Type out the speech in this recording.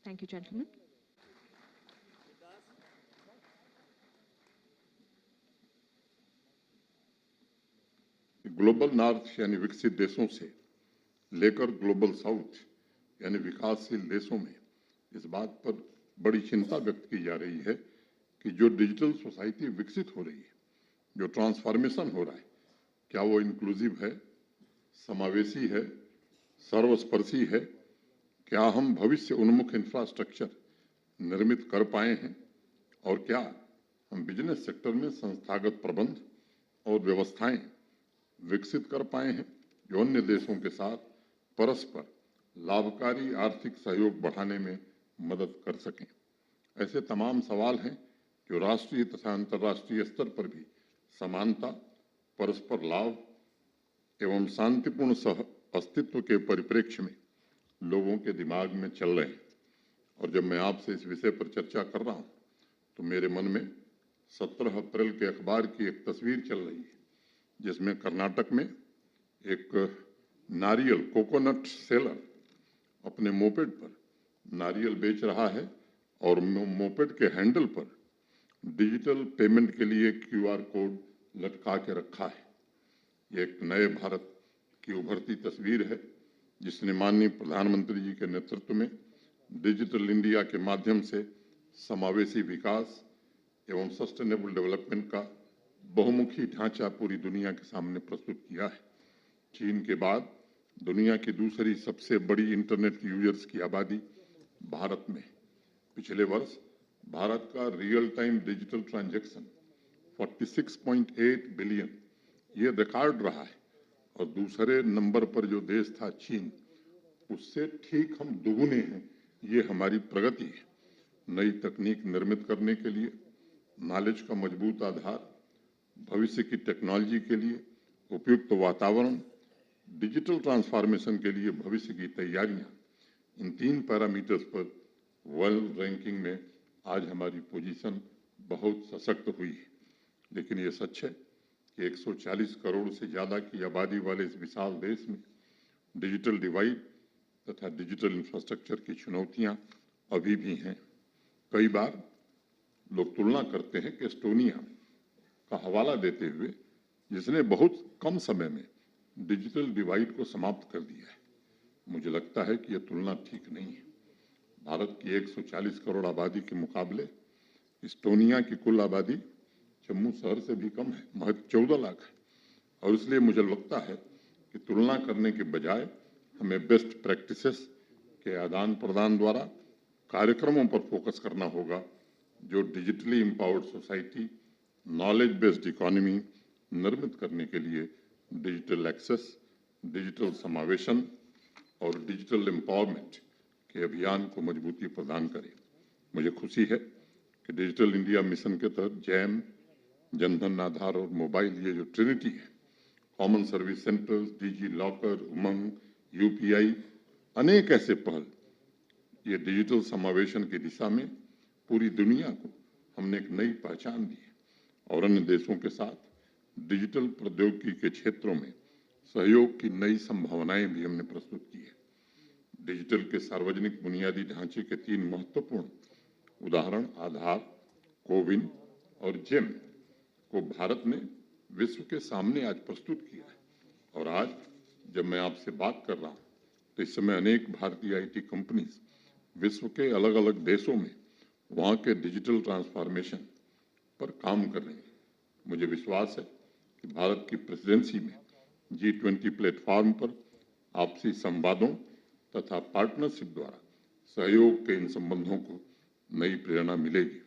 Thank you, gentlemen. Global north यानी विकसित देशों से लेकर ग्लोबल साउथ यानी विकासशील देशों में इस बात पर बड़ी चिंता व्यक्त की जा रही है कि जो डिजिटल सोसाइटी विकसित हो रही है, जो ट्रांसफॉर्मेशन हो रहा है, क्या वो इंक्लूसिव है, समावेशी है, सर्वस्पर्शी है? क्या हम भविष्य उन्मुख इंफ्रास्ट्रक्चर निर्मित कर पाए हैं? और क्या हम बिजनेस सेक्टर में संस्थागत प्रबंध और व्यवस्थाएं विकसित कर पाए हैं जो अन्य देशों के साथ परस्पर लाभकारी आर्थिक सहयोग बढ़ाने में मदद कर सकें? ऐसे तमाम सवाल हैं जो राष्ट्रीय तथा अंतर्राष्ट्रीय स्तर पर भी समानता, परस्पर लाभ एवं शांतिपूर्ण सह अस्तित्व के परिप्रेक्ष्य में लोगों के दिमाग में चल रहे हैं। और जब मैं आपसे इस विषय पर चर्चा कर रहा हूं तो मेरे मन में 17 अप्रैल के अखबार की एक तस्वीर चल रही है जिसमें कर्नाटक में एक नारियल कोकोनट सेलर अपने मोपेड पर नारियल बेच रहा है और मोपेड के हैंडल पर डिजिटल पेमेंट के लिए QR कोड लटका के रखा है। ये एक नए भारत की उभरती तस्वीर है जिसने माननीय प्रधानमंत्री जी के नेतृत्व में डिजिटल इंडिया के माध्यम से समावेशी विकास एवं सस्टेनेबल डेवलपमेंट का बहुमुखी ढांचा पूरी दुनिया के सामने प्रस्तुत किया है। चीन के बाद दुनिया की दूसरी सबसे बड़ी इंटरनेट यूजर्स की आबादी भारत में। पिछले वर्ष भारत का real time digital transaction 46.8 billion ये रिकॉर्ड रहा है और दूसरे नंबर पर जो देश था चीन, उससे ठीक हम दुगुने हैं। ये हमारी प्रगति है। नई तकनीक निर्मित करने के लिए नॉलेज का मजबूत आधार, भविष्य की टेक्नोलॉजी के लिए उपयुक्त वातावरण, डिजिटल ट्रांसफॉर्मेशन के लिए भविष्य की तैयारियां, इन 3 पैरामीटर्स पर वर्ल्ड रैंकिंग में आज हमारी पोजीशन बहुत सशक्त हुई है। लेकिन ये सच है कि 140 करोड़ से ज़्यादा की आबादी वाले इस विशाल देश में डिजिटल डिवाइड तथा डिजिटल इंफ्रास्ट्रक्चर की चुनौतियां अभी भी हैं। कई बार लोग तुलना करते हैं कि एस्टोनिया का हवाला देते हुए जिसने बहुत कम समय में डिजिटल डिवाइड को समाप्त कर दिया है। मुझे लगता है कि यह तुलना ठीक नहीं है। भारत की 140 करोड़ आबादी के मुकाबले एस्टोनिया की कुल आबादी जम्मू शहर से भी कम है, महज 14 लाख है। और इसलिए मुझे लगता है कि तुलना करने के बजाय हमें बेस्ट प्रैक्टिसेस के आदान प्रदान द्वारा कार्यक्रमों पर फोकस करना होगा जो digitally empowered society, knowledge based economy निर्मित करने के लिए डिजिटल एक्सेस, डिजिटल समावेशन और डिजिटल एम्पावरमेंट के अभियान को मजबूती प्रदान करे। मुझे खुशी है कि डिजिटल इंडिया मिशन के तहत जैम, जनधन आधार और मोबाइल, ये जो ट्रिनिटी है, common service centres, digi locker, उमंग, UPI, अनेक ऐसे पहल, ये डिजिटल समावेशन की दिशा में पूरी दुनिया को हमने एक नई पहचान दी है और अन्य देशों के साथ डिजिटल प्रौद्योगिकी के क्षेत्रों में सहयोग की नई संभावनाएं भी हमने प्रस्तुत की है। डिजिटल के सार्वजनिक बुनियादी ढांचे के 3 महत्वपूर्ण उदाहरण आधार, कोविन और जेम को भारत ने विश्व के सामने आज प्रस्तुत किया है। और आज जब मैं आपसे बात कर रहा हूं तो इस समय अनेक भारतीय IT कंपनीज विश्व के अलग अलग देशों में वहां के डिजिटल ट्रांसफॉर्मेशन पर काम कर रही हैं। मुझे विश्वास है कि भारत की प्रेसिडेंसी में G20 प्लेटफॉर्म पर आपसी संवादों तथा पार्टनरशिप द्वारा सहयोग के इन संबंधों को नई प्रेरणा मिलेगी।